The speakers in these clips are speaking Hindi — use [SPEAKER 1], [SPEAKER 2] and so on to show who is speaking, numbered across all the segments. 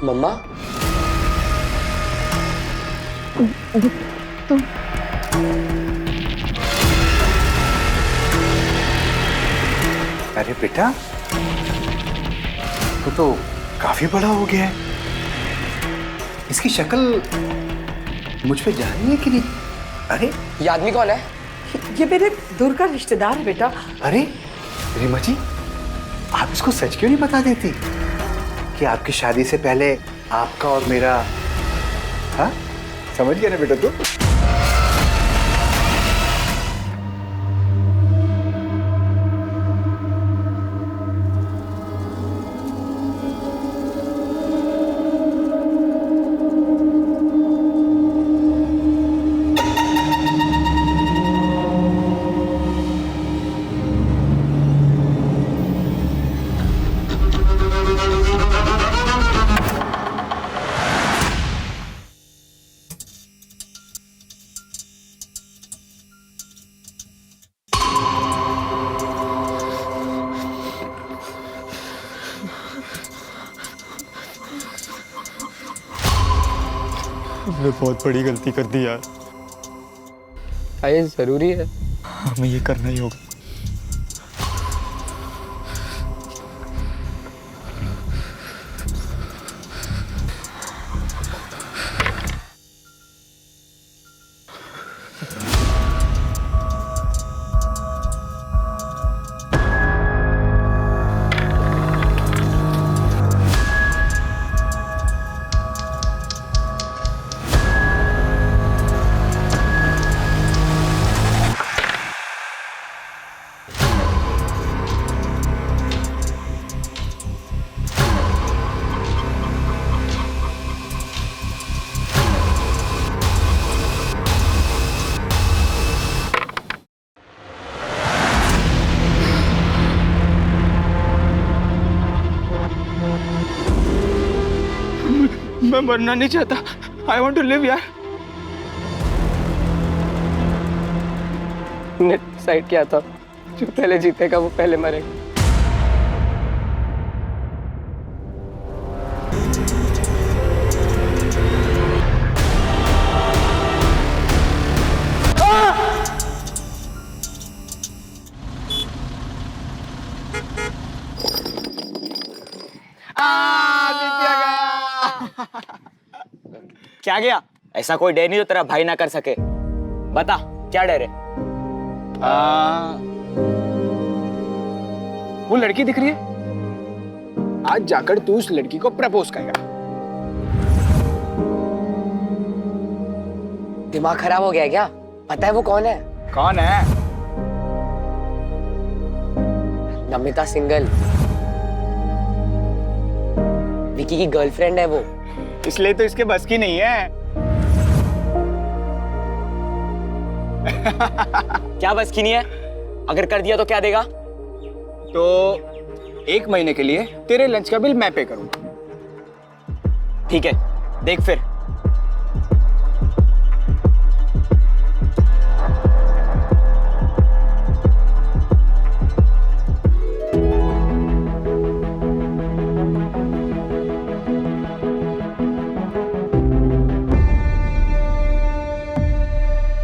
[SPEAKER 1] मम्मा
[SPEAKER 2] तुम
[SPEAKER 3] अरे बेटा, तो काफी बड़ा हो गया है। इसकी शक्ल मुझ पे जा रही है कि नहीं? अरे
[SPEAKER 1] ये आदमी कौन है?
[SPEAKER 2] ये मेरे दूर का रिश्तेदार है बेटा।
[SPEAKER 3] अरे रीमा जी, आप इसको सच क्यों नहीं बता देती कि आपकी शादी से पहले आपका और मेरा, हाँ समझ गया ना बेटा तू?
[SPEAKER 4] हमने बहुत बड़ी गलती कर दी यार।
[SPEAKER 1] क्या ये जरूरी है?
[SPEAKER 4] हमें ये करना ही होगा। मैं मरना नहीं चाहता। आई वॉन्ट टू लिव यार।
[SPEAKER 1] ने डिसाइड किया था जो पहले जीतेगा वो पहले मरेगा।
[SPEAKER 5] क्या गया? ऐसा कोई डर नहीं जो तेरा भाई ना कर सके। बता क्या डर है?
[SPEAKER 4] वो लड़की दिख रही है, आज जाकर तू उस लड़की को प्रपोज करेगा।
[SPEAKER 1] दिमाग खराब हो गया क्या? पता है वो कौन है?
[SPEAKER 4] कौन है?
[SPEAKER 1] नमिता सिंगल, विकी की गर्लफ्रेंड है वो।
[SPEAKER 4] इसलिए तो इसके बस की नहीं है।
[SPEAKER 5] क्या बस की नहीं है? अगर कर दिया तो क्या देगा?
[SPEAKER 4] तो 1 महीने के लिए तेरे लंच का बिल मैं पे करूंगा।
[SPEAKER 5] ठीक है, देख फिर।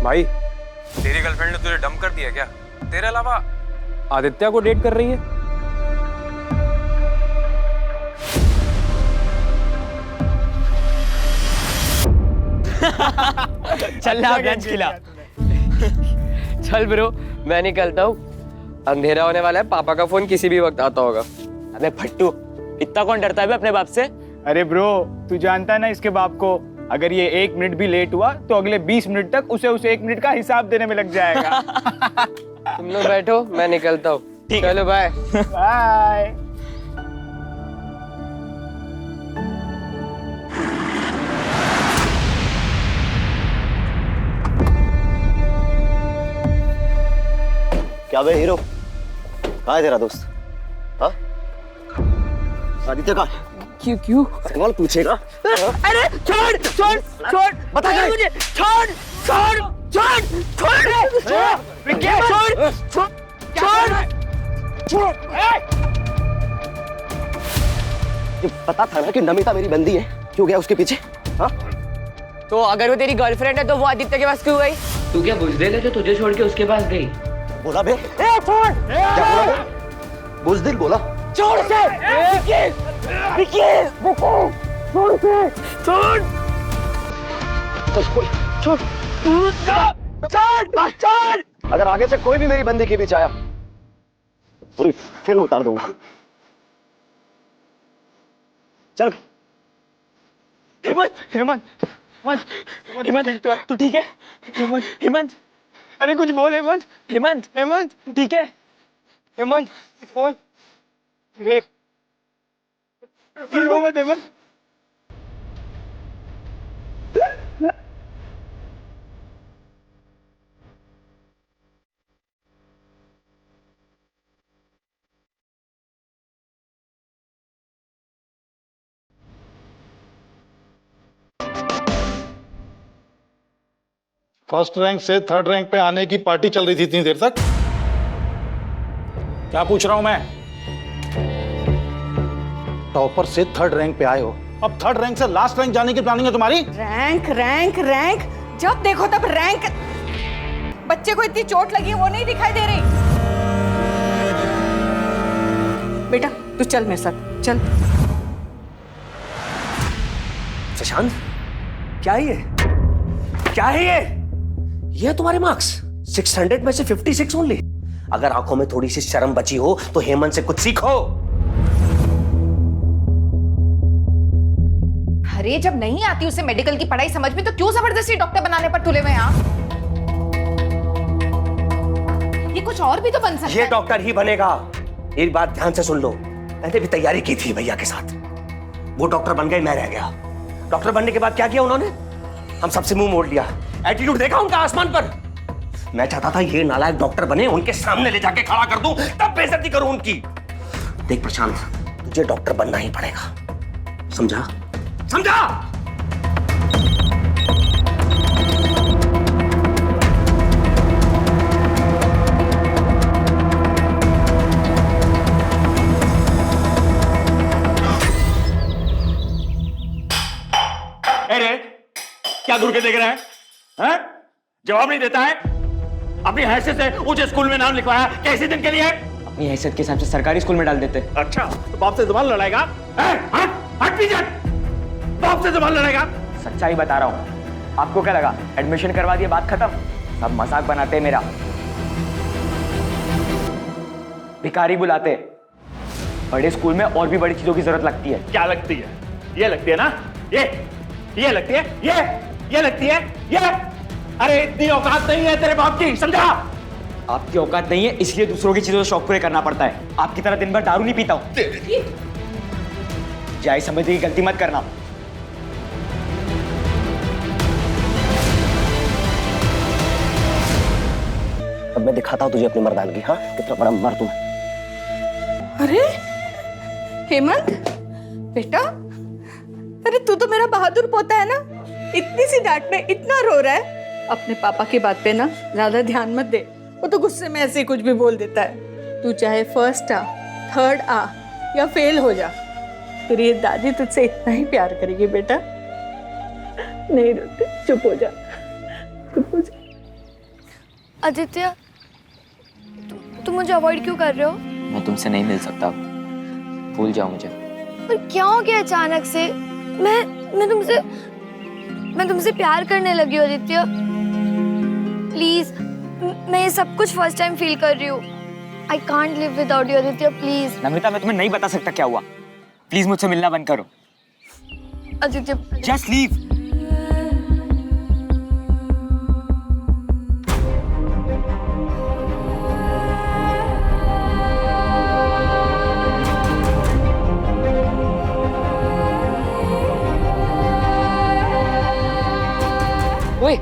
[SPEAKER 6] भाई, तेरी गर्लफ्रेंड ने तुझे डंप कर दिया क्या? तेरे अलावा आदित्य को डेट कर रही है?
[SPEAKER 5] चल ना लंच खिला।
[SPEAKER 1] चल ब्रो, मैं निकलता हूँ। अंधेरा होने वाला है, पापा का फोन किसी भी वक्त आता होगा।
[SPEAKER 5] अबे फट्टू, इतना कौन डरता है बे अपने बाप से?
[SPEAKER 4] अरे ब्रो, तू जानता है ना इसके बाप को, अगर ये 1 मिनट भी लेट हुआ तो अगले 20 मिनट तक उसे उस 1 मिनट का हिसाब देने में लग जाएगा।
[SPEAKER 1] तुम लोग बैठो, मैं निकलता हूँ। चलो बाय।
[SPEAKER 4] बाय।
[SPEAKER 7] क्या बे हीरो, कहाँ है तेरा दोस्त? हाँ, आदित्य का
[SPEAKER 1] क्यों
[SPEAKER 7] सवाल पूछेगा?
[SPEAKER 1] अरे छोड़ छोड़ छोड़,
[SPEAKER 7] बता क्या
[SPEAKER 1] मुझे, छोड़ छोड़ छोड़ छोड़ छोड़ छोड़ छोड़ छोड़।
[SPEAKER 7] ये पता था ना कि नमिता मेरी बंदी है, क्यों गया उसके पीछे? हाँ?
[SPEAKER 1] तो अगर वो तेरी गर्लफ्रेंड है तो वो आदित्य के पास क्यों गई? तू क्या बुजदिल है जो तुझे छोड़ के उसके पास गई?
[SPEAKER 7] बोला बे? छोड़! क्या बोला बे? बुज़दिल बोला?
[SPEAKER 1] छोड़ से! छोड़ से! छोड़!
[SPEAKER 7] छोड़! अगर आगे से कोई भी मेरी बंदी के बीच आया, पूरी फिल्म उतार दूंगा। चल।
[SPEAKER 4] हेमंत, तू ठीक है? हेमंत, अरे कुछ बोल हेमंत। हेमंत, ठीक है? Hemant, phone. Hemant.
[SPEAKER 8] First rank से थर्ड रैंक पे आने की पार्टी चल रही थी इतनी देर तक। क्या पूछ रहा हूं मैं? टॉपर से थर्ड रैंक पे आए हो, अब थर्ड रैंक से लास्ट रैंक जाने की प्लानिंग है तुम्हारी?
[SPEAKER 2] रैंक रैंक रैंक, जब देखो तब रैंक। बच्चे को इतनी चोट लगी है, वो नहीं दिखाई दे रही। बेटा तू चल मेरे साथ, चल।
[SPEAKER 9] प्रशांत, क्या है ये? क्या है ये? ये तुम्हारे मार्क्स 600 में से 56 ओनली। अगर आंखों में थोड़ी सी शर्म बची हो तो हेमंत से कुछ सीखो।
[SPEAKER 10] अरे जब नहीं आती उसे मेडिकल की पढ़ाई समझ में तो क्यों जबरदस्ती डॉक्टर बनाने पर तुले हुए हैं आप? ये कुछ और भी तो बन सकता है।
[SPEAKER 9] ये डॉक्टर ही बनेगा। एक बात ध्यान से सुन लो, मैंने भी तैयारी की थी भैया के साथ। वो डॉक्टर बन गए, मैं रह गया। डॉक्टर बनने के बाद क्या किया उन्होंने? हम सबसे मुंह मोड़ लिया। एटीट्यूड देखा उनका आसमान पर। मैं चाहता था ये नालायक डॉक्टर बने, उनके सामने ले जाके खड़ा कर दूं, तब बेइज्जती करूं उनकी। देख प्रशांत, तुझे डॉक्टर बनना ही पड़ेगा, समझा? समझा?
[SPEAKER 8] अरे क्या दूर के देख रहे हैं? हैं? जवाब नहीं देता है। अपनी हैसियत से ऊंचे स्कूल में नाम लिखवाया, कैसे दिन के लिए?
[SPEAKER 5] अपनी हैसियत के हिसाब से सरकारी स्कूल में डाल देते।
[SPEAKER 8] अच्छा, तो बाप से जबान लड़ाएगा? हट पीछे! बाप से जबान लड़ाएगा?
[SPEAKER 5] सच्चाई बता रहा हूँ। आपको क्या लगा एडमिशन करवा दिया बात खत्म? सब मजाक बनाते हैं मेरा। भिखारी बुलाते। बड़े स्कूल में और भी बड़ी चीजों की जरूरत लगती है।
[SPEAKER 8] क्या लगती है? ये लगती है ना? ये लगती है? ये लगती है? ये? अरे इतनी औकात नहीं है तेरे बाप की, समझा?
[SPEAKER 5] आपकी औकात नहीं है, इसलिए दूसरों की चीजों से शौक पूरे करना पड़ता है। आपकी तरह दिन भर दारू नहीं पीता हूं। जाए समझने की गलती मत करना।
[SPEAKER 7] अब मैं दिखाता हूं तुझे अपनी मर्दानगी। हाँ, कितना बड़ा मर्द हूं।
[SPEAKER 2] अरे हेमंत बेटा, अरे तू तो मेरा बहादुर पोता है ना। इतनी सी डांट में इतना रो रहा है। अपने पापा की बात पे ना ज्यादा ध्यान मत दे, वो तो गुस्से में ऐसे ही कुछ भी बोल देता है। तू चाहे फर्स्ट आ, थर्ड आ या फेल हो जा, तेरी दादी तुझसे इतना ही प्यार करेगी बेटा। नहीं रोते, चुप हो जा, चुप हो जा।
[SPEAKER 11] आदित्य, तुम मुझे अवॉइड क्यों कर रहे हो?
[SPEAKER 5] मैं तुमसे नहीं मिल सकता, भूल जाओ मुझे।
[SPEAKER 11] पर क्या हो गया अचानक से? मैं तुमसे प्यार करने लगी हूँ आदित्य। प्लीज, मैं ये सब कुछ फर्स्ट टाइम फील कर रही हूँ। I can't live without you Aditya, please.
[SPEAKER 5] Namita, मैं तुम्हें नहीं बता सकता क्या हुआ। प्लीज मुझसे मिलना बंद करो।
[SPEAKER 11] Aditya,
[SPEAKER 5] just leave.
[SPEAKER 1] ओए,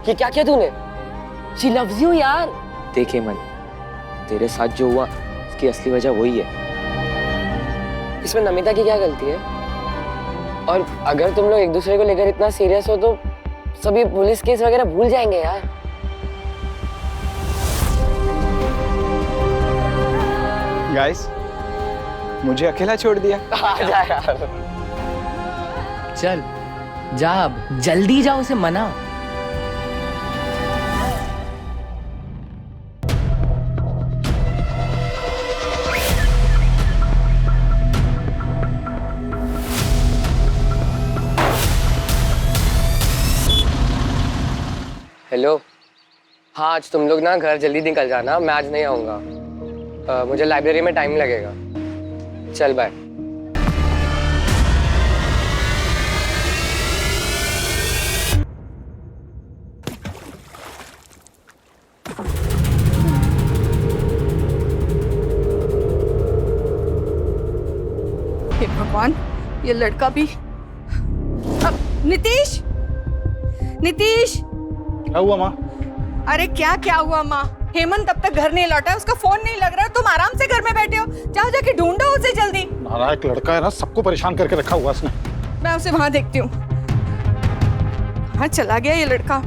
[SPEAKER 1] ये क्या किया तूने? She loves you यार।
[SPEAKER 5] देखे मन, तेरे साथ जो हुआ इसकी असली वजह वही है।
[SPEAKER 1] इसमें नमिता की क्या गलती है? और अगर तुम लोग एक दूसरे को लेकर इतना सीरियस हो तो सभी पुलिस केस वगैरह भूल जाएंगे यार।
[SPEAKER 4] गाइस, मुझे अकेला छोड़ दिया।
[SPEAKER 1] आ जा यार।
[SPEAKER 12] चल जा, अब जल्दी जा, उसे मना।
[SPEAKER 1] हेलो। हाँ, आज तुम लोग ना घर जल्दी निकल जाना, मैं आज नहीं आऊँगा। मुझे लाइब्रेरी में टाइम लगेगा। चल बाय।
[SPEAKER 2] हे भगवान, ये लड़का भी। अब नीतीश, नीतीश।
[SPEAKER 8] क्या हुआ माँ?
[SPEAKER 2] अरे क्या क्या हुआ माँ? हेमंत अब तक घर नहीं लौटा है, उसका फोन नहीं लग रहा है, तुम आराम से घर में बैठे हो। जाओ जाके ढूंढो उसे जल्दी।
[SPEAKER 8] नालायक लड़का है ना, सबको परेशान करके रखा हुआ उसने।
[SPEAKER 2] मैं उसे वहां देखती हूँ। कहाँ चला गया ये लड़का?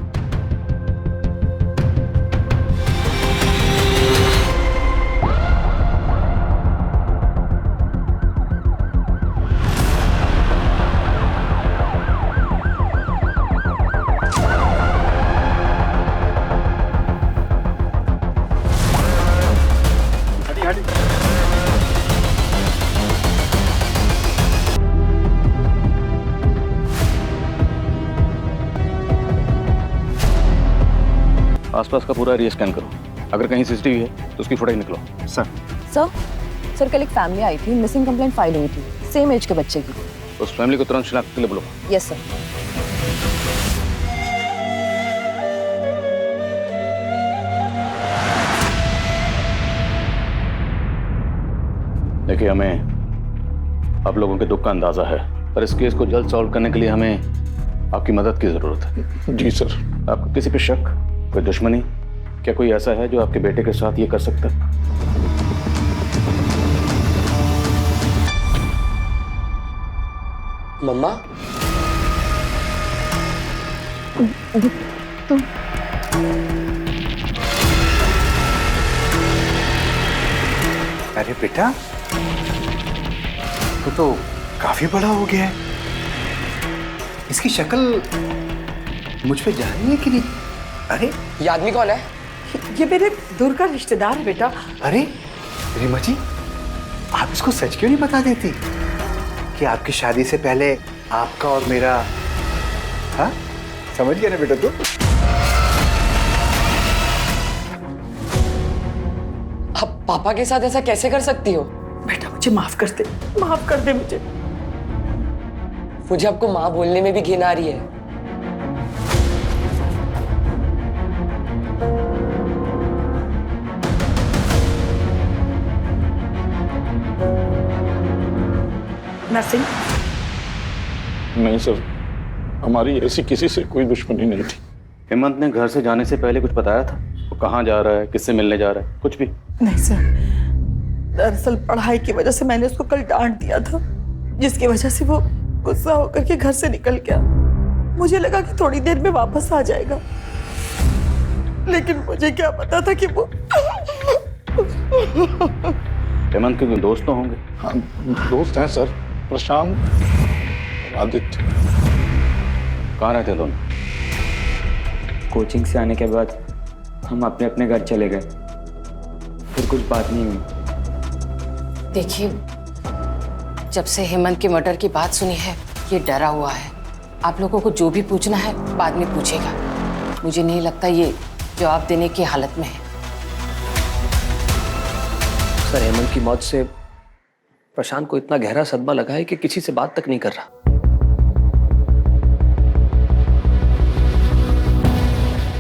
[SPEAKER 8] आसपास का पूरा एरिया स्कैन करो, अगर कहीं सीसीटीवी है तो उसकी फुटेज निकलो। सर।
[SPEAKER 10] सर कल एक फैमिली आई थी, मिसिंग कंप्लेंट फाइल हुई थी, सेम एज के बच्चे की।
[SPEAKER 8] उस फैमिली को तुरंत शिनाख्त के लिए बुलाओ।
[SPEAKER 10] Yes sir.
[SPEAKER 8] देखिए, हमें आप लोगों के दुख का अंदाजा है, पर इस केस को जल्द सॉल्व करने के लिए हमें आपकी मदद की जरूरत है। जी सर। आपको किसी पे शक, कोई दुश्मनी, क्या कोई ऐसा है जो आपके बेटे के साथ ये कर सकता है?
[SPEAKER 1] मम्मा,
[SPEAKER 2] तुम
[SPEAKER 3] अरे बेटा, तो काफी बड़ा हो गया है। इसकी शक्ल मुझ पे जा रही है कि नहीं? अरे
[SPEAKER 1] ये आदमी कौन है?
[SPEAKER 2] ये मेरे दूर का रिश्तेदार है बेटा।
[SPEAKER 3] अरे रीमा जी, आप इसको सच क्यों नहीं बता देती कि आपकी शादी से पहले आपका और मेरा, हाँ समझ गया ना बेटा तू?
[SPEAKER 1] आप पापा के साथ ऐसा कैसे कर सकती हो?
[SPEAKER 2] बेटा मुझे माफ कर दे, माफ कर दे मुझे।
[SPEAKER 1] मुझे आपको माँ बोलने में भी घिन आ रही है।
[SPEAKER 2] नरसिंह,
[SPEAKER 8] नहीं सर, हमारी ऐसी किसी से कोई दुश्मनी नहीं थी। हेमंत ने घर से जाने से पहले कुछ बताया था? वो कहाँ जा रहा है, किससे मिलने जा रहा है, कुछ भी?
[SPEAKER 2] नहीं सर, दरअसल पढ़ाई की वजह से मैंने उसको कल डांट दिया था, जिसकी वजह से वो गुस्सा होकर के घर से निकल गया। मुझे लगा कि थोड़ी देर में वापस आ जाएगा, लेकिन मुझे क्या पता था कि वो
[SPEAKER 8] हेमंत के दोस्त तो होंगे?
[SPEAKER 13] हाँ, दोस्त हैं सर, प्रशांत, आदित्य।
[SPEAKER 8] कहाँ रहते हैं दोनों?
[SPEAKER 5] कोचिंग से आने के बाद हम अपने अपने घर चले गए, फिर कुछ बात नहीं हुई।
[SPEAKER 14] देखिए, जब से हेमंत के मर्डर की बात सुनी है, ये डरा हुआ है। आप लोगों को जो भी पूछना है बाद में पूछेगा। मुझे नहीं लगता ये जवाब देने की हालत में है।
[SPEAKER 9] सर, हेमंत की मौत से प्रशांत को इतना गहरा सदमा लगा है कि किसी से बात तक नहीं कर रहा।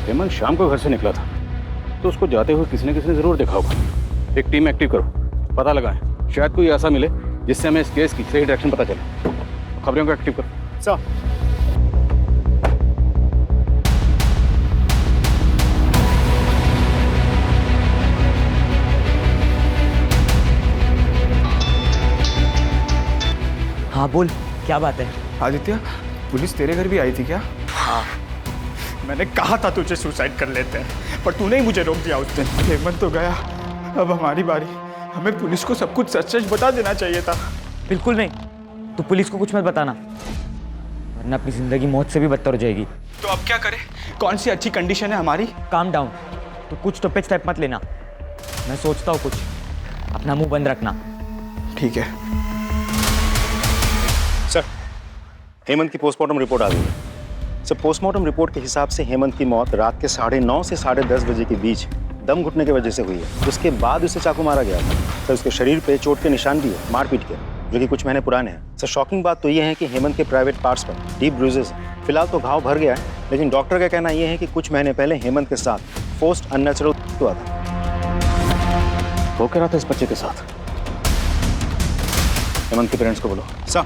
[SPEAKER 8] हेमंत शाम को घर से निकला था, तो उसको जाते हुए किसी ने जरूर देखा होगा। एक टीम एक्टिव करो, पता लगाएं, शायद कोई ऐसा मिले जिससे हमें इस केस की सही डायरेक्शन पता चले। खबरों को एक्टिव करो।
[SPEAKER 4] सर।
[SPEAKER 12] हाँ बोल, क्या बात है?
[SPEAKER 4] आदित्य, पुलिस तेरे घर भी आई थी क्या? हाँ। मैंने कहा था तुझे सुसाइड कर लेते हैं, पर तूने ही मुझे रोक दिया उस दिन। हेमंत तो गया, अब हमारी बारी। हमें पुलिस को सब कुछ सच सच बता देना चाहिए था।
[SPEAKER 5] बिल्कुल नहीं, तू पुलिस को कुछ मत बताना, वरना अपनी जिंदगी मौत से भी बदतर हो जाएगी।
[SPEAKER 4] तो अब क्या करें? कौन सी अच्छी कंडीशन है हमारी?
[SPEAKER 5] काम डाउन, तो कुछ तो स्टेप मत लेना, मैं सोचता हूँ कुछ, अपना मुंह बंद रखना।
[SPEAKER 4] ठीक है
[SPEAKER 8] सर, हेमंत की पोस्टमार्टम रिपोर्ट आ गई है। सर, पोस्टमार्टम रिपोर्ट के हिसाब से हेमंत की मौत रात के 9:30 से 10:30 बजे के बीच दम घुटने की वजह से हुई है। उसके बाद उसे चाकू मारा गया था। सर, उसके शरीर पे चोट के निशान भी है, मारपीट के, जो कि कुछ महीने पुराने हैं। सर, शॉकिंग बात तो ये है कि हेमंत के प्राइवेट पार्ट्स पर डीप ब्रूजेस हैं। फिलहाल तो घाव भर गया है, लेकिन डॉक्टर का कहना यह है कि कुछ महीने पहले हेमंत के साथ फोर्स्ड अननेचुरल हुआ था। वो कह रहा था इस बच्चे के साथ। हेमंत के पेरेंट्स को बोलो। सर,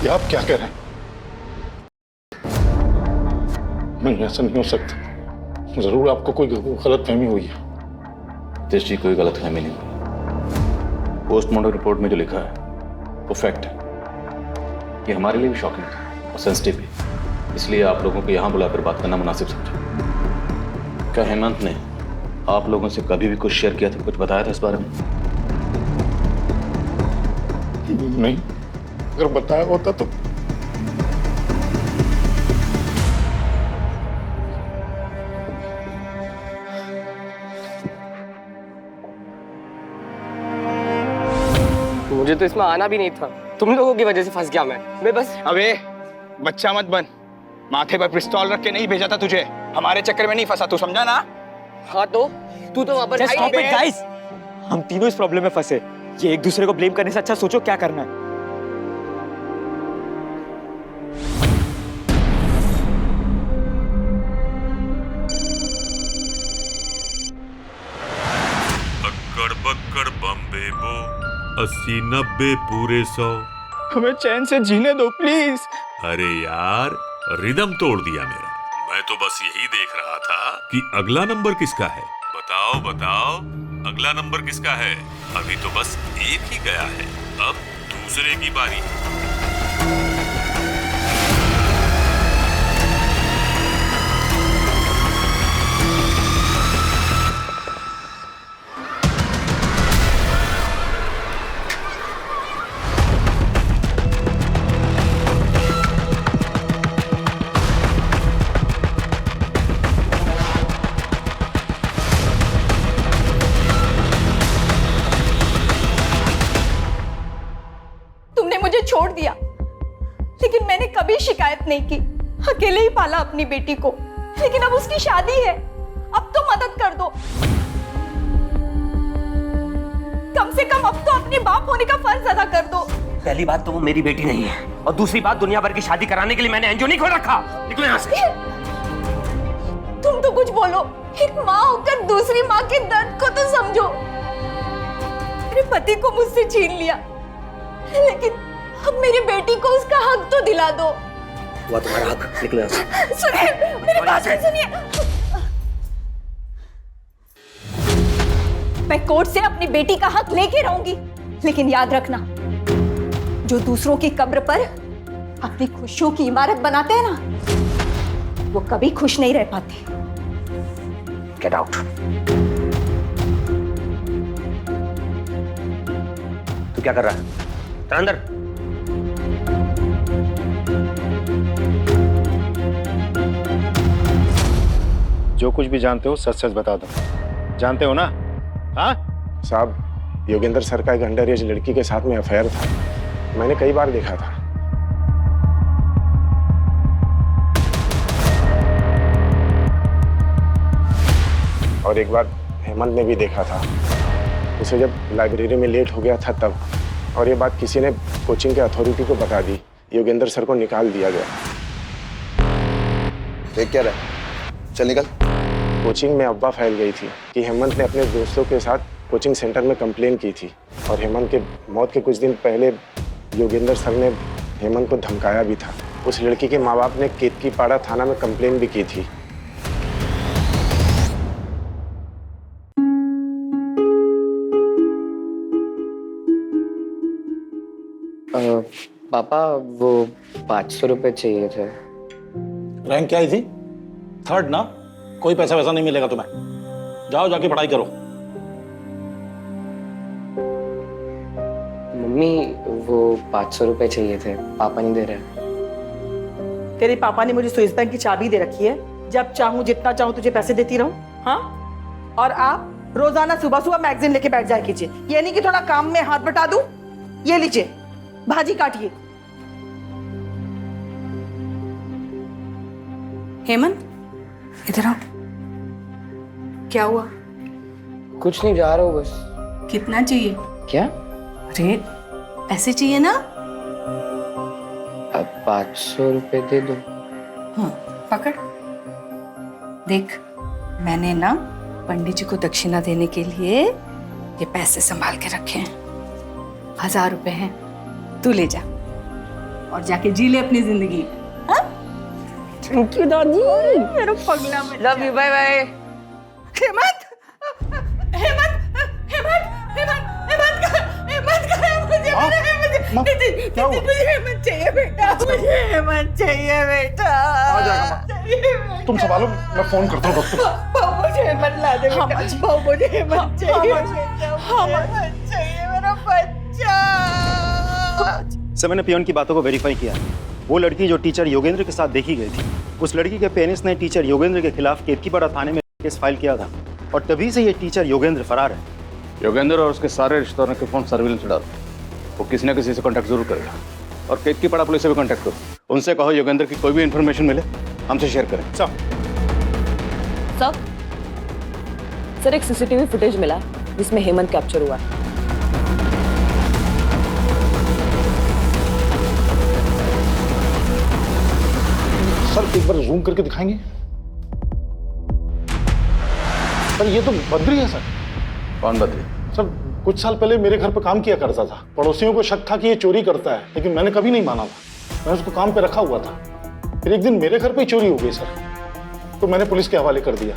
[SPEAKER 13] ये आप क्या कह रहे हैं? नहीं, ऐसा नहीं हो सकता। जरूर आपको कोई गलतफहमी हुई है।
[SPEAKER 8] नितेश जी, कोई गलतफहमी नहीं हुई। पोस्टमार्टम रिपोर्ट में जो लिखा है वो फैक्ट है। ये हमारे लिए भी शॉकिंग था और सेंसिटिव भी, इसलिए आप लोगों को यहाँ बुलाकर बात करना मुनासिब समझा। क्या हेमंत ने आप लोगों से कभी भी कुछ शेयर किया था, कुछ बताया था इस बारे में?
[SPEAKER 13] नहीं, अगर बताया होता तो
[SPEAKER 1] मुझे तो इसमें आना भी नहीं था, तुम लोगों की वजह से फंस गया मैं बस।
[SPEAKER 4] अबे बच्चा मत बन, माथे पर पिस्तौल रख के नहीं भेजा था तुझे, हमारे चक्कर में नहीं फंसा, तू समझा ना?
[SPEAKER 1] हाँ तो तू तो वहां पर
[SPEAKER 5] Just stop it, guys! हम तीनों इस प्रॉब्लम में फंसे, ये एक दूसरे को ब्लेम करने से अच्छा सोचो क्या करना है।
[SPEAKER 15] अक्कड़ बक्कड़ बम्बे बो 80-90 पूरे 100।
[SPEAKER 4] हमें चैन से जीने दो प्लीज।
[SPEAKER 15] अरे यार, रिदम तोड़ दिया मेरा। मैं तो बस यही देख रहा था कि अगला नंबर किसका है। बताओ बताओ, अगला नंबर किसका है? अभी तो बस एक ही गया है, अब दूसरे की बारी।
[SPEAKER 2] छोड़ दिया, लेकिन मैंने कभी शिकायत नहीं की। अकेले ही पाला अपनी बेटी को, लेकिन अब उसकी शादी है, अब तो मदद कर दो। कम से कम अब तो अपने बाप होने का फर्ज अदा कर दो।
[SPEAKER 9] पहली बात तो वो मेरी बेटी नहीं है, और दूसरी बात, दुनिया भर की शादी कराने के लिए मैंने एनजीओ नहीं खोल रखा। निकलो यहाँ से।
[SPEAKER 2] तुम तो कुछ बोलो, एक माँ होकर दूसरी माँ के दर्द को तो समझो। मेरे पति को मुझसे छीन लिया, लेकिन अब मेरी बेटी को उसका हक तो दिला दो।
[SPEAKER 9] वो तुम्हारा हक, निकलो यहाँ से।
[SPEAKER 2] सुनिए, मेरी बात सुनिए। मैं कोर्ट से अपनी बेटी का हक लेके रहूंगी, लेकिन याद रखना, जो दूसरों की कब्र पर अपनी खुशियों की इमारत बनाते हैं ना, वो कभी खुश नहीं रह पाते।
[SPEAKER 9] Get out. तू क्या कर रहा है? चल अंदर।
[SPEAKER 8] जो कुछ भी जानते हो सच सच बता दो। जानते हो ना? हाँ
[SPEAKER 13] साहब, योगेंद्र सर का एक अंडर एज लड़की के साथ में अफेयर था, मैंने कई बार देखा था। और एक बार हेमंत ने भी देखा था उसे, जब लाइब्रेरी में लेट हो गया था तब। और ये बात किसी ने कोचिंग के अथॉरिटी को बता दी, योगेंद्र सर को निकाल दिया गया।
[SPEAKER 7] देख क्या रहा है? चल निकल।
[SPEAKER 13] कोचिंग में अफवाह फैल गई थी कि हेमंत ने अपने दोस्तों के साथ कोचिंग सेंटर में कंप्लेन की थी, और हेमंत के मौत के कुछ दिन पहले योगेंद्र सर ने हेमंत को धमकाया भी था। उस लड़की के माँ बाप ने केतकीपाड़ा थाना में कंप्लेन भी की थी।
[SPEAKER 1] पापा, वो 500 रुपए चाहिए थे।
[SPEAKER 16] रैंक क्या आई थी? 3rd ना? कोई पैसा वैसा नहीं मिलेगा तुम्हें। जाओ, जाके पढ़ाई करो।
[SPEAKER 1] मम्मी वो 500 रुपए चाहिए थे, पापा नहीं दे रहे।
[SPEAKER 2] तेरे पापा ने मुझे स्विस बैंक की चाबी दे रखी है, जब चाहूं जितना चाहूं तुझे पैसे देती रहूं। हाँ, और आप रोजाना सुबह सुबह मैगजीन लेके बैठ जाया कीजिए, ये नहीं कि थोड़ा काम में हाथ बटा दूं। ये लीजिए, भाजी काटिए। हेमंत, इधर आओ। क्या हुआ?
[SPEAKER 1] कुछ नहीं, जा रहा हूँ बस।
[SPEAKER 2] कितना चाहिए?
[SPEAKER 1] क्या?
[SPEAKER 2] अरे पैसे चाहिए ना?
[SPEAKER 1] अब 500 रुपए दे दो।
[SPEAKER 2] हाँ, पकड़। देख, मैंने ना पंडित जी को दक्षिणा देने के लिए ये पैसे संभाल के रखे हैं। 1000 रुपए हैं, तू ले जा और जाके जी ले अपनी जिंदगी। हाँ?
[SPEAKER 1] थैंक यू दादी।
[SPEAKER 2] मेरा पगला बच्चा।
[SPEAKER 1] Love you, bye bye.
[SPEAKER 2] Hemant, Hemant, Hemant, Hemant, Hemant का मुझे हेमंत चाहिए बेटा, मुझे हेमंत चाहिए बेटा।
[SPEAKER 13] आ जाएगा माँ। तुम संभालो, मैं फोन करता हूँ डॉक्टर।
[SPEAKER 2] मुझे हेमंत ला दे बेटा। मुझे हेमंत चाहिए बेटा, हेमंत चाहिए मेरा बच्चा।
[SPEAKER 16] सर, मैंने पियोन की बातों को वेरीफाई किया। वो लड़की जो टीचर योगेंद्र के साथ देखी गई थी, उस लड़की के पेरेंट्स ने टीचर योगेंद्र के खिलाफ केतकीपाड़ा थाने में केस फाइल किया था और तभी से ये टीचर योगेंद्र फरार है।
[SPEAKER 8] योगेंद्र और उसके सारे रिश्तेदारों के फोन सर्विलेंस डालो, वो किसी न किसी से कांटेक्ट जरूर करेगा। और केतकीपाड़ा पुलिस से भी कांटेक्ट करो, उनसे कहो योगेंद्र की कोई भी इंफॉर्मेशन मिले हमसे शेयर करें।
[SPEAKER 17] सर, एक सीसीटीवी फुटेज मिला जिसमें हेमंत कैप्चर हुआ।
[SPEAKER 13] सर एक बार जूम करके दिखाएंगे? सर ये तो बद्री है सर।
[SPEAKER 8] कौन बद्री?
[SPEAKER 13] सर कुछ साल पहले मेरे घर पे काम किया करता था। पड़ोसियों को शक था कि ये चोरी करता है, लेकिन मैंने कभी नहीं माना था। मैं उसको काम पे रखा हुआ था। फिर एक दिन मेरे घर पे ही चोरी हो गई सर, तो मैंने पुलिस के हवाले कर दिया।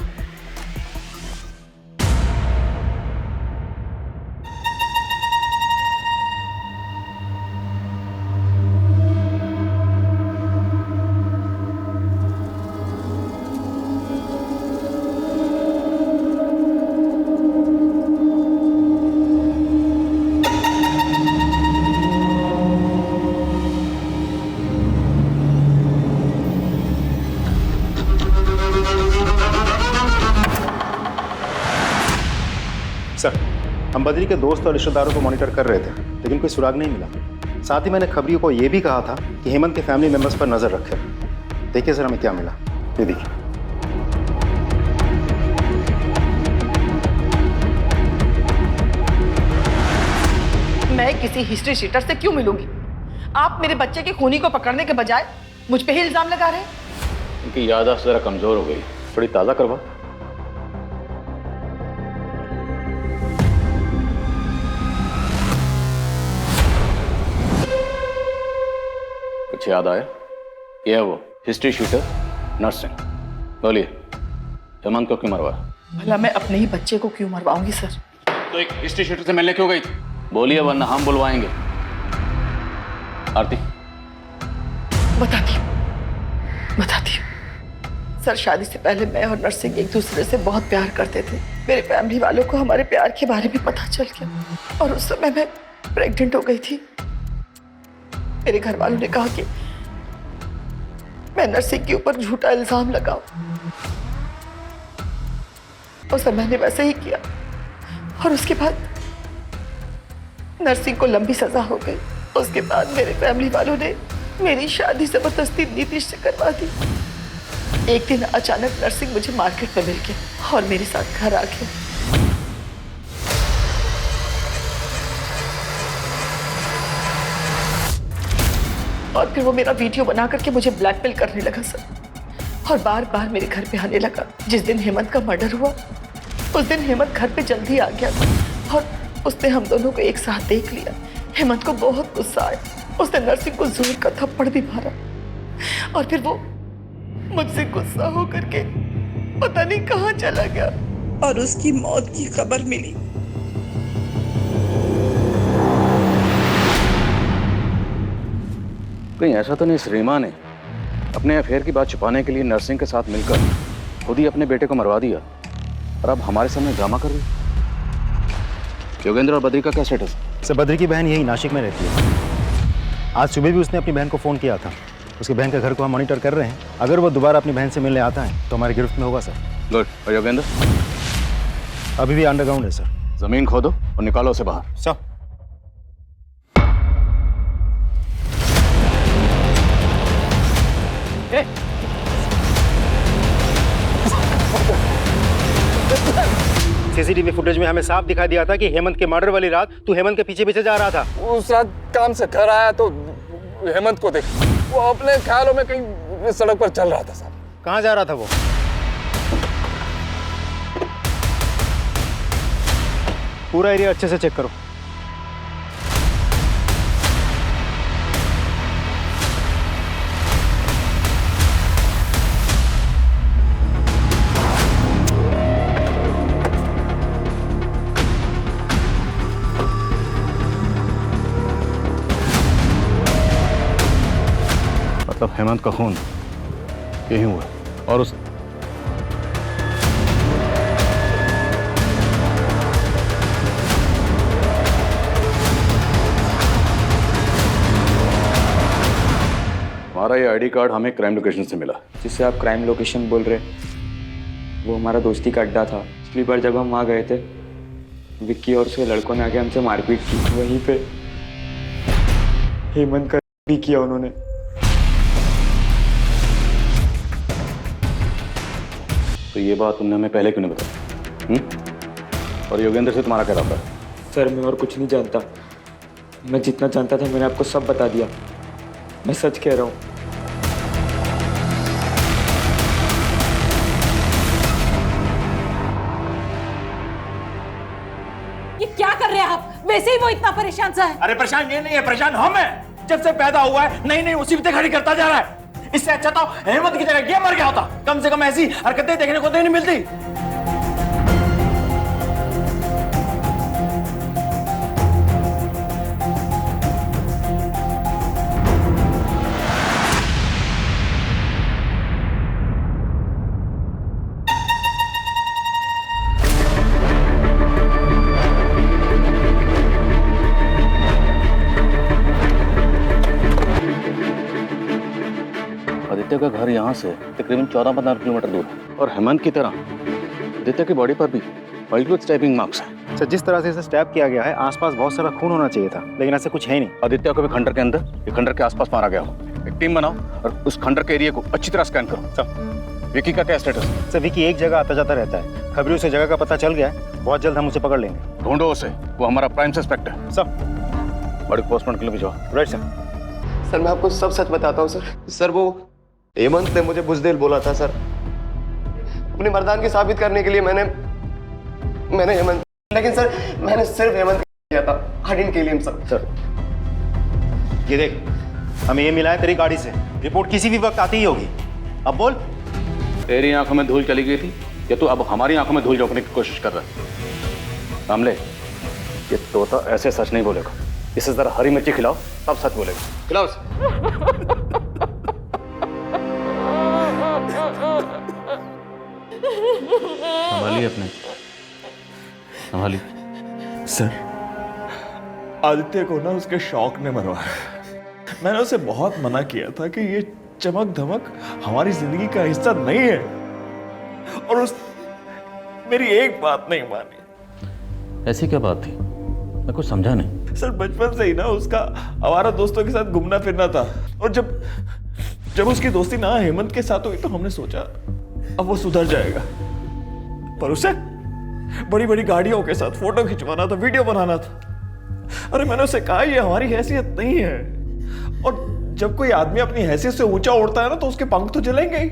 [SPEAKER 16] सर, हम बद्री के दोस्त और रिश्तेदारों को मॉनिटर कर रहे थे, लेकिन कोई सुराग नहीं मिला। साथ ही मैंने खबरियों को यह भी कहा था कि हेमंत के फैमिली मेंबर्स पर नजर रखें। देखिए सर हमें क्या मिला, ये देखिए।
[SPEAKER 2] मैं किसी हिस्ट्री शीटर से क्यों मिलूंगी? आप मेरे बच्चे के खूनी को पकड़ने के बजाय मुझ पे ही इल्जाम लगा रहे हैं।
[SPEAKER 8] उनकी याददाश्त जरा कमजोर हो गई, थोड़ी ताज़ा करवा। कुछ याद आया? ये है वो हिस्ट्री शीटर नर्सिंग। बोलिए, हेमंत को क्यों मरवाया?
[SPEAKER 2] भला मैं अपने ही बच्चे को क्यों मरवाऊंगी सर?
[SPEAKER 8] तो एक हिस्ट्री शीटर से मिलने क्यों गई थी? बोलिए वरना हम बुलवाएंगे। आरती,
[SPEAKER 2] बताती हूँ। सर, शादी से पहले मैं और नरसिंह एक दूसरे से बहुत प्यार करते थे। मेरे फैमिली वालों को हमारे प्यार के बारे में पता चल गया और उस समय मैं प्रेग्नेंट हो गई थी। मेरे घर वालों ने कहा कि मैं नरसिंह के ऊपर झूठा इल्जाम लगाऊं। उस समय मैंने वैसे ही किया और उसके बाद नरसिंह को लंबी सजा हो गई। उसके बाद मेरे फैमिली वालों ने मेरी शादी जबरदस्ती नीतीश से करवा दी। एक दिन अचानक नरसिंह मुझे मार्केट में मिल गया और मेरे साथ घर आ गया। और फिर वो मेरा वीडियो बना करके मुझे ब्लैकमेल करने लगा सर, और बार बार मेरे घर पे आने लगा। जिस दिन हेमंत का मर्डर हुआ उस दिन हेमंत घर पे जल्दी आ गया था और उसने हम दोनों को एक साथ देख लिया। हेमंत को बहुत गुस्सा आया, उसने नरसिंह को जोर का थप्पड़ भी मारा और फिर वो मुझसे गुस्सा होकर के पता नहीं कहाँ चला गया और उसकी मौत की खबर मिली।
[SPEAKER 8] कहीं ऐसा तो नहीं इस रीमा ने अपने अफेयर की बात छुपाने के लिए नर्सिंग के साथ मिलकर खुद ही अपने बेटे को मरवा दिया और अब हमारे सामने ड्रामा कर रही? योगेंद्र और बद्री का क्या स्टेटस?
[SPEAKER 16] सर बद्री की बहन यही नासिक में रहती है। आज सुबह भी उसने अपनी बहन को फ़ोन किया था। उसकी बहन के घर को हम मॉनिटर कर रहे हैं। अगर वो दोबारा अपनी बहन से मिलने आता है तो हमारी गिरफ्त में होगा सर।
[SPEAKER 8] गुड। और योगेंद्र?
[SPEAKER 16] अभी भी अंडरग्राउंड है सर।
[SPEAKER 8] जमीन खोदो और निकालो उसे बाहर।
[SPEAKER 16] सर। सीसीटीवी फुटेज में हमें साफ दिखाई दिया था कि हेमंत के मर्डर वाली रात तू हेमंत के पीछे पीछे जा रहा था।
[SPEAKER 6] उस रात काम से घर आया तो हेमंत को देखा, वो अपने ख्यालों में कहीं सड़क पर चल रहा था साहब।
[SPEAKER 16] कहाँ जा रहा था वो? पूरा एरिया अच्छे से चेक करो।
[SPEAKER 8] मतलब हेमंत का खून यही हुआ और उस हमारा ये आईडी कार्ड हमें क्राइम लोकेशन से मिला।
[SPEAKER 5] जिससे आप क्राइम लोकेशन बोल रहे, वो हमारा दोस्ती का अड्डा था। पिछली बार जब हम वहाँ गए थे, विक्की और उसके लड़कों ने आके हमसे मारपीट की। वहीं पे हेमंत का भी किया उन्होंने।
[SPEAKER 8] तो ये बात तुमने हमें पहले क्यों नहीं बताई? और योगेंद्र से तुम्हारा क्या रहा है?
[SPEAKER 5] सर मैं और कुछ नहीं जानता। मैं जितना जानता था मैंने आपको सब बता दिया। मैं सच कह रहा हूँ।
[SPEAKER 18] ये क्या कर रहे हैं आप? वैसे ही वो इतना परेशान सा है।
[SPEAKER 9] अरे परेशान ये नहीं है, परेशान हम हैं। जब से पैदा हुआ है नई नई मुसीबतें खड़ी करता जा रहा है। इससे अच्छा तो हेमंत की जगह ये मर गया होता। कम से कम ऐसी हरकतें देखने को तो नहीं मिलती।
[SPEAKER 8] आदित्य का घर यहाँ से तकरीबन 14-15 किलोमीटर दूर है और हेमंत की तरह आदित्य की बॉडी पर भी मल्टीपल स्टैबिंग मार्क्स हैं।
[SPEAKER 16] सर जिस तरह से इसे स्टैब किया गया है आसपास बहुत सारा खून होना चाहिए था, लेकिन ऐसा कुछ है नहीं।
[SPEAKER 8] आदित्य को भी खंडर के अंदर या खंडर के आसपास मारा गया हो। एक टीम बनाओ और उस खंडर के एरिया को अच्छी तरह स्कैन करो। सर विकी का क्या स्टेटस है?
[SPEAKER 16] सर विकी एक जगह आता जाता रहता है। खबरों से जगह का पता चल गया है, बहुत जल्द हम उसे पकड़ लेंगे।
[SPEAKER 8] ढूंढो उसे, वो हमारा प्राइम सस्पेक्ट है।
[SPEAKER 16] सर
[SPEAKER 8] बड़ी पोस्टमार्टम के लिए भिजवाओ।
[SPEAKER 16] Right sir.
[SPEAKER 7] सर मैं आपको सब सच बताता हूँ सर वो हेमंत ने मुझे बुज़दिल बोला था सर। अपनी मर्दानगी साबित करने के लिए मैंने हेमंत, लेकिन सर मैंने सिर्फ हेमंत किया था। I didn't kill him sir.
[SPEAKER 16] ये देख, हमें ये मिला है तेरी गाड़ी से। रिपोर्ट किसी भी वक्त आती ही होगी। अब बोल।
[SPEAKER 8] तेरी आंखों में धूल चली गई थी या तू अब हमारी आंखों में धूल झोंकने की कोशिश कर रहा है? कामले, ये तोता ऐसे सच नहीं बोलेगा। इसे जरा हरी मिर्ची खिलाओ तब सच बोलेगा। खिलाओ उसे। संभालिए अपने, संभालिए।
[SPEAKER 19] सर आदित्य को ना उसके शौक ने मरवाया। मैंने उसे बहुत मना किया था कि ये चमक धमक हमारी जिंदगी का हिस्सा नहीं है, और उस मेरी एक बात नहीं मानी।
[SPEAKER 8] ऐसी क्या बात थी? मैं कुछ समझा नहीं।
[SPEAKER 19] सर बचपन से ही ना उसका आवारा दोस्तों के साथ घूमना फिरना था, और जब उसकी दोस्ती ना हेमंत के साथ हुई तो हमने सोचा अब वो सुधर जाएगा। पर उसे बड़ी बड़ी गाड़ियों के साथ फोटो खिंचवाना था, वीडियो बनाना था। अरे मैंने उसे कहा ये हमारी हैसियत नहीं है, और जब कोई आदमी अपनी हैसियत से ऊंचा उड़ता है ना तो उसके पंख तो जलेंगे ही,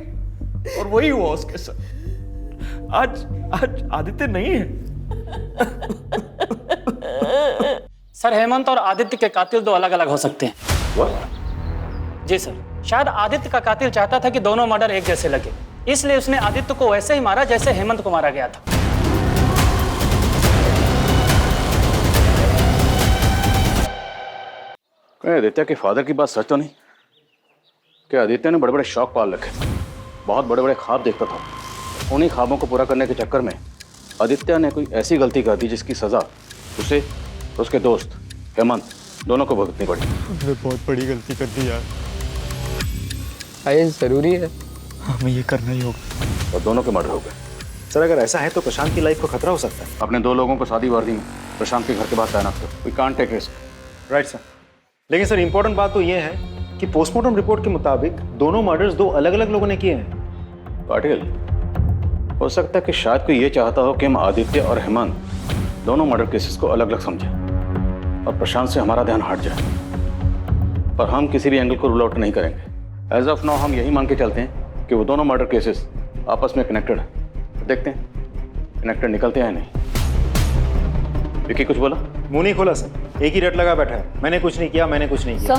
[SPEAKER 19] और वही हुआ उसके साथ। आज आदित्य नहीं है।
[SPEAKER 20] सर हेमंत और आदित्य के कातिल दो अलग अलग हो सकते हैं।
[SPEAKER 8] What?
[SPEAKER 20] जी सर, शायद आदित्य का कातिल चाहता था कि दोनों मर्डर एक जैसे लगे, इसलिए उसने आदित्य को वैसे ही मारा जैसे हेमंत को मारा गया था।
[SPEAKER 8] आदित्य के फादर की बात सच तो नहीं? क्या आदित्य ने बड़े बड़े शौक पाल रखे थे, बहुत बड़े बड़े ख्वाब देखता था। उन्हीं ख्वाबों को पूरा करने के चक्कर में आदित्य ने कोई ऐसी गलती कर दी जिसकी सजा उसे, उसके दोस्त हेमंत, दोनों को भुगतनी पड़ी।
[SPEAKER 16] हमने बहुत बड़ी गलती कर दी यार।
[SPEAKER 1] ये जरूरी है,
[SPEAKER 16] हमें ये करना ही होगा।
[SPEAKER 8] और दोनों के मर्डर हो गए।
[SPEAKER 16] सर अगर ऐसा है तो प्रशांत की लाइफ को खतरा हो सकता है।
[SPEAKER 8] अपने 2 लोगों को शादी वर्दी में प्रशांत के घर के बाद तैनात करो। We can't take risk.
[SPEAKER 16] Right sir. लेकिन सर इंपॉर्टेंट बात तो ये है कि पोस्टमार्टम रिपोर्ट के मुताबिक दोनों मर्डर्स 2 अलग अलग लोगों ने किए हैं।
[SPEAKER 8] पाटिल, हो सकता है कि शायद कोई ये चाहता हो कि हम आदित्य और हेमंत दोनों मर्डर केसेस को अलग अलग समझें और प्रशांत से हमारा ध्यान हट जाए। पर हम किसी भी एंगल को रूल आउट नहीं करेंगे। एज ऑफ नाउ हम यही मान के चलते हैं कि वो दोनों मर्डर केसेस आपस में कनेक्टेड है। देखते हैं कनेक्टेड निकलते हैं नहीं। विकी कुछ बोला?
[SPEAKER 16] मुंह नहीं खोला सर, एक ही रट लगा बैठा है। मैंने कुछ नहीं किया, मैंने कुछ नहीं किया।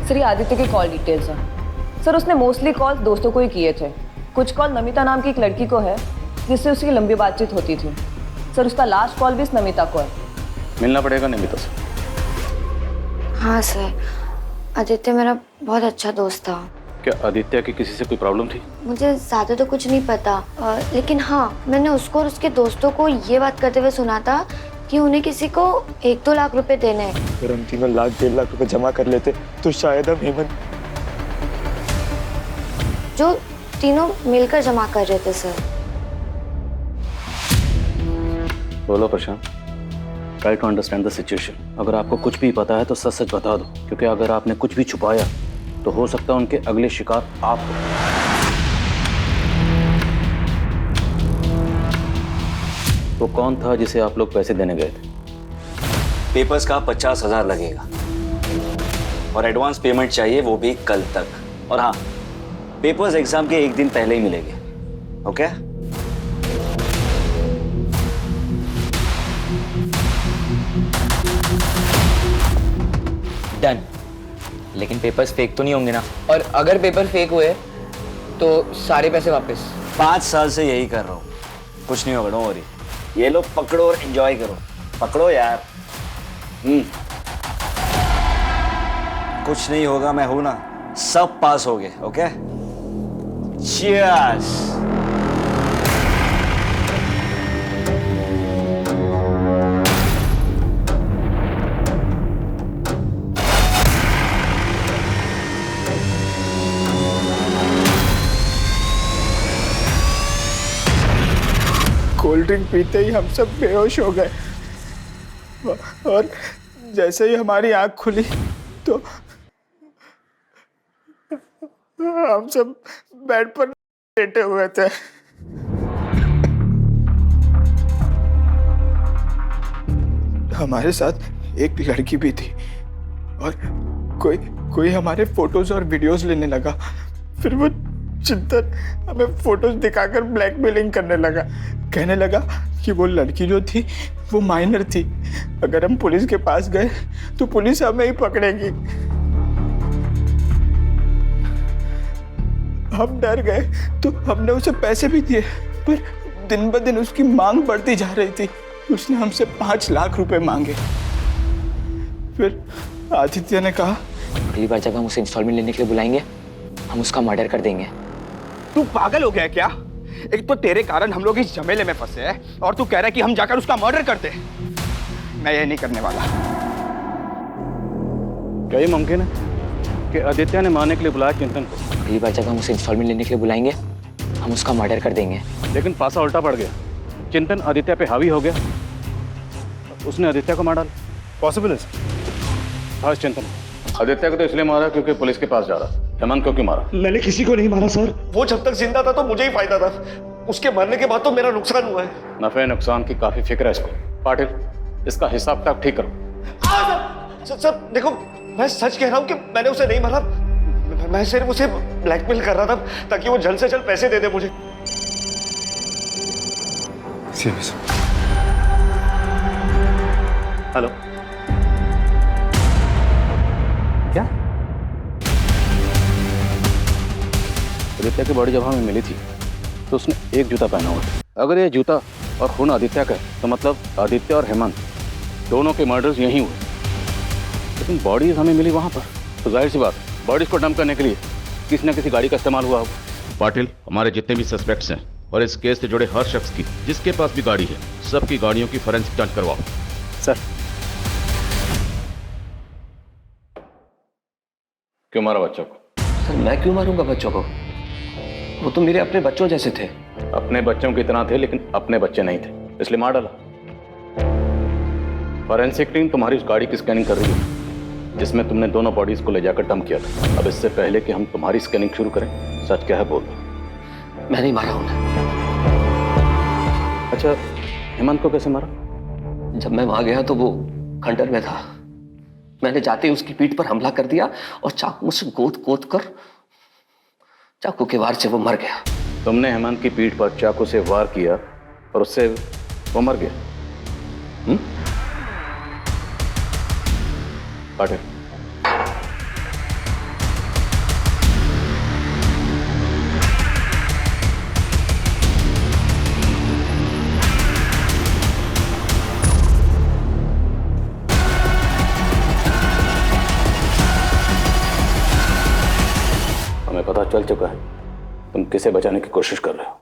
[SPEAKER 17] सर ये आदित्य की कॉल डिटेल्स है सर। उसने मोस्टली कॉल दोस्तों को ही किए थे। कुछ कॉल नमिता नाम की एक लड़की को है जिससे उसकी लंबी बातचीत होती थी सर। उसका लास्ट कॉल भी इस नमिता को है।
[SPEAKER 8] मिलना पड़ेगा नमिता से।
[SPEAKER 11] हाँ सर, आदित्य मेरा बहुत अच्छा दोस्त था।
[SPEAKER 8] क्या आदित्य की किसी से कोई प्रॉब्लम थी?
[SPEAKER 11] मुझे ज़्यादा तो कुछ नहीं पता, लेकिन हाँ मैंने उसको और उसके दोस्तों को ये बात करते हुए सुना था कि उन्हें किसी को 1-2 लाख रुपए देने हैं।
[SPEAKER 13] अगर हम तीनों 1-1.5 लाख रुपए जमा कर लेते तो शायद हम हेमंत,
[SPEAKER 11] जो तीनों मिलकर जमा कर रहे थे सर।
[SPEAKER 8] बोलो Prashant, try to understand the situation. अगर आपको कुछ भी पता है तो सच सच बता दो, क्योंकि अगर आपने कुछ भी छुपाया तो हो सकता है उनके अगले शिकार आप हो। वो कौन था जिसे आप लोग पैसे देने गए थे?
[SPEAKER 21] पेपर्स का 50,000 लगेगा और एडवांस पेमेंट चाहिए, वो भी कल तक। और हाँ, पेपर्स एग्जाम के 1 दिन पहले ही मिलेंगे। ओके?
[SPEAKER 12] डन। लेकिन पेपर्स फेक तो नहीं होंगे ना?
[SPEAKER 1] और अगर पेपर फेक हुए तो सारे पैसे वापस।
[SPEAKER 21] 5 साल से यही कर रहा हूँ, कुछ नहीं होगा, डोंट वरी। ये लो पकड़ो और एंजॉय करो। पकड़ो यार। कुछ नहीं होगा, मैं हूं ना। सब पास हो गए। ओके? चीयर्स।
[SPEAKER 4] कोल्ड ड्रिंक पीते ही हम सब बेहोश हो गए और जैसे ही हमारी आंख खुली तो हम सब बेड पर लेटे हुए थे। हमारे साथ एक लड़की भी थी और कोई हमारे फोटोज और वीडियोस लेने लगा। फिर वो चिंतन हमें फोटोज दिखाकर ब्लैकमेलिंग करने लगा। कहने लगा कि वो लड़की जो थी वो माइनर थी, अगर हम पुलिस के पास गए तो पुलिस हमें ही पकड़ेगी। हम डर गए तो हमने उसे पैसे भी दिए, पर दिन ब दिन उसकी मांग बढ़ती जा रही थी। उसने हमसे 5 लाख रुपए मांगे। फिर आदित्य ने कहा,
[SPEAKER 12] अगली बार जब हम उसे इंस्टॉलमेंट लेने के लिए बुलाएंगे हम उसका मर्डर कर देंगे।
[SPEAKER 4] तू पागल हो गया क्या? एक तो तेरे कारण हम लोग इस झमेले में फंसे हैं और तू कह रहा है कि हम जाकर उसका मर्डर करते हैं। मैं ये नहीं करने वाला।
[SPEAKER 8] क्या ये मुमकिन है कि आदित्य ने मारने के लिए बुलाया चिंतन को?
[SPEAKER 12] अगली बार जब हम उसे इंस्टॉलमेंट लेने के लिए बुलाएंगे हम उसका मर्डर कर देंगे।
[SPEAKER 8] लेकिन पासा उल्टा पड़ गया। चिंतन आदित्य पे हावी हो गया, उसने आदित्य को मार डाला।
[SPEAKER 16] पॉसिबल है?
[SPEAKER 8] हाँ चिंतन, आदित्य को तो इसलिए मारा क्योंकि पुलिस के पास जा रहा। हेमंत को क्यों मारा?
[SPEAKER 9] मैंने किसी को नहीं मारा सर। वो जब तक जिंदा था तो मुझे ही फायदा था, उसके मरने के बाद तो मेरा नुकसान हुआ है।
[SPEAKER 8] नफे नुकसान की काफी फिक्र है इसको। पाटिल, इसका हिसाब किताब ठीक करो।
[SPEAKER 9] सर देखो, मैं सच कह रहा हूँ कि मैंने उसे नहीं मारा। मैं सिर्फ उसे ब्लैकमेल कर रहा था ताकि वो जल्द से जल्द पैसे दे दे मुझे।
[SPEAKER 16] हेलो, क्या?
[SPEAKER 8] आदित्य की बॉडी जब हमें मिली थी तो उसने एक जूता पहना हुआ था। अगर ये जूता और खून आदित्य का है तो मतलब आदित्य और हेमंत दोनों के मर्डर्स यहीं हुए। लेकिन बॉडीज हमें मिली वहां पर, तो जाहिर सी बात बॉडीज को डंप करने के लिए किसी न किसी गाड़ी का इस्तेमाल हुआ होगा।
[SPEAKER 15] पाटिल, हमारे जितने भी सस्पेक्ट्स हैं और इस केस से जुड़े हर शख्स की जिसके पास भी गाड़ी है, सबकी गाड़ियों की फोरेंसिक जांच करवाओ।
[SPEAKER 16] सर
[SPEAKER 8] क्यों मारा बच्चों को?
[SPEAKER 7] सर मैं क्यों मारूंगा बच्चों को? वो तो मेरे अपने बच्चों जैसे थे।
[SPEAKER 8] अपने बच्चों की तरह थे, लेकिन अपने बच्चे नहीं थे, इसलिए मार डाला। फॉरेंसिक टीम तुम्हारी उस गाड़ी की स्कैनिंग कर रही है जिसमें तुमने दोनों बॉडीज को ले जाकर डंप किया था। अब इससे पहले कि हम तुम्हारी स्कैनिंग शुरू करें, सच क्या है बोल दो।
[SPEAKER 7] मैं नहीं मारा हूं।
[SPEAKER 8] अच्छा, हेमंत को कैसे मारा?
[SPEAKER 7] जब मैं वहां गया तो वो खंडर में था। मैंने जाते ही उसकी पीठ पर हमला कर दिया और चाकू से गोद कर चाकू के वार से वो मर गया।
[SPEAKER 8] तुमने हेमंत की पीठ पर चाकू से वार किया और उससे वो मर गया? काटे। हमें पता चल चुका है तुम किसे बचाने की कोशिश कर रहे हो।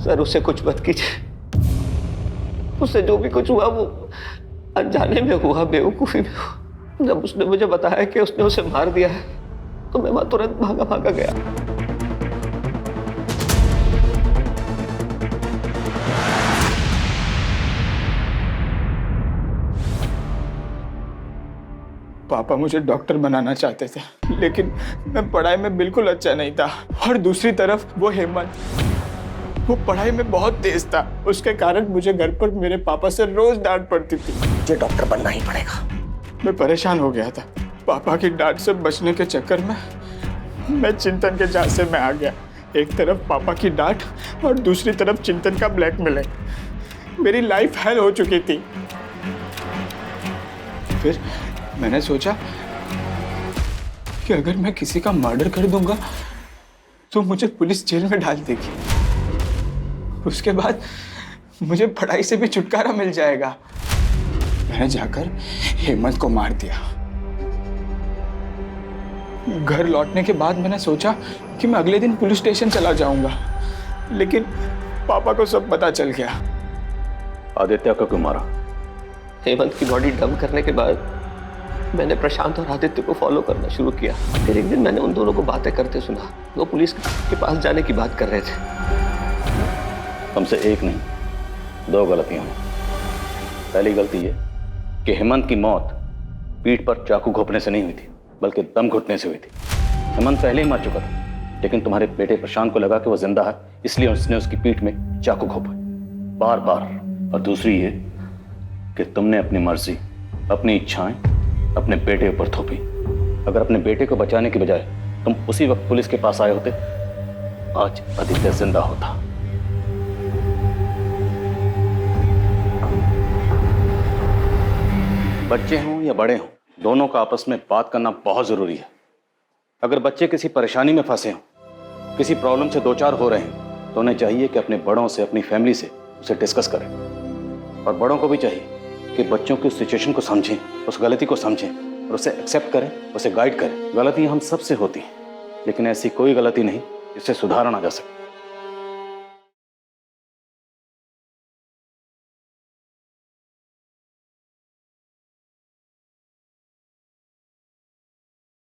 [SPEAKER 7] सर उससे कुछ मत कीजिए। उससे जो भी कुछ हुआ वो अनजाने में हुआ, बेवकूफी में हुआ। जब उसने मुझे बताया कि उसने उसे मार दिया है तो मैं वहां तुरंत भागा गया।
[SPEAKER 4] पापा मुझे डॉक्टर बनाना चाहते थे, लेकिन मैं पढ़ाई में बिल्कुल अच्छा नहीं था। और दूसरी तरफ वो हेमंत, वो पढ़ाई में बहुत तेज था। उसके कारण मुझे घर पर मेरे पापा से रोज डांट पड़ती थी।
[SPEAKER 9] मुझे डॉक्टर बनना ही पड़ेगा।
[SPEAKER 4] मैं परेशान हो गया था। पापा की डांट से बचने के चक्कर में मैं चिंतन के झांसे में आ गया। एक तरफ पापा की डांट और दूसरी तरफ चिंतन का ब्लैकमेलिंग। मेरी लाइफ हेल हो चुकी थी। फिर मैंने सोचा कि अगर मैं किसी का मर्डर कर दूंगा तो मुझे पुलिस जेल में डाल देगी। उसके बाद मुझे पढ़ाई से भी छुटकारा मिल जाएगा। मैंने जाकर हेमंत को मार दिया। घर लौटने के बाद मैंने सोचा कि मैं अगले दिन पुलिस स्टेशन चला जाऊंगा, लेकिन पापा को सब पता चल गया।
[SPEAKER 8] आदित्य को क्यों मारा?
[SPEAKER 7] हेमंत की बॉडी डंप करने के बाद मैंने प्रशांत और आदित्य को फॉलो करना शुरू किया। फिर एक दिन मैंने उन दोनों को बातें करते सुना। वो पुलिस के पास जाने की बात कर रहे थे।
[SPEAKER 8] तुमसे एक नहीं, दो गलतियां हुई। पहली गलती ये कि हेमंत की मौत पीठ पर चाकू घोंपने से नहीं हुई थी, बल्कि दम घुटने से हुई थी। हेमंत पहले ही मर चुका था, लेकिन तुम्हारे बेटे प्रशांत को लगा कि वो जिंदा है, इसलिए उसने उसकी पीठ में चाकू घोंपा बार बार। और दूसरी ये कि तुमने अपनी मर्जी, अपनी इच्छाएं अपने बेटे पर थोपी। अगर अपने बेटे को बचाने की बजाय तुम उसी वक्त पुलिस के पास आए होते, आज आदित्य जिंदा होता। बच्चे हों या बड़े हों, दोनों का आपस में बात करना बहुत जरूरी है। अगर बच्चे किसी परेशानी में फंसे हों, किसी प्रॉब्लम से दो चार हो रहे हैं, तो उन्हें चाहिए कि अपने बड़ों से, अपनी फैमिली से उसे डिस्कस करें। और बड़ों को भी चाहिए कि बच्चों की उस सिचुएशन को समझें, उस गलती को समझें और उसे एक्सेप्ट करें, उसे गाइड करें। गलतियां हम सबसे होती हैं, लेकिन ऐसी कोई गलती नहीं जिससे सुधारा ना जा सके।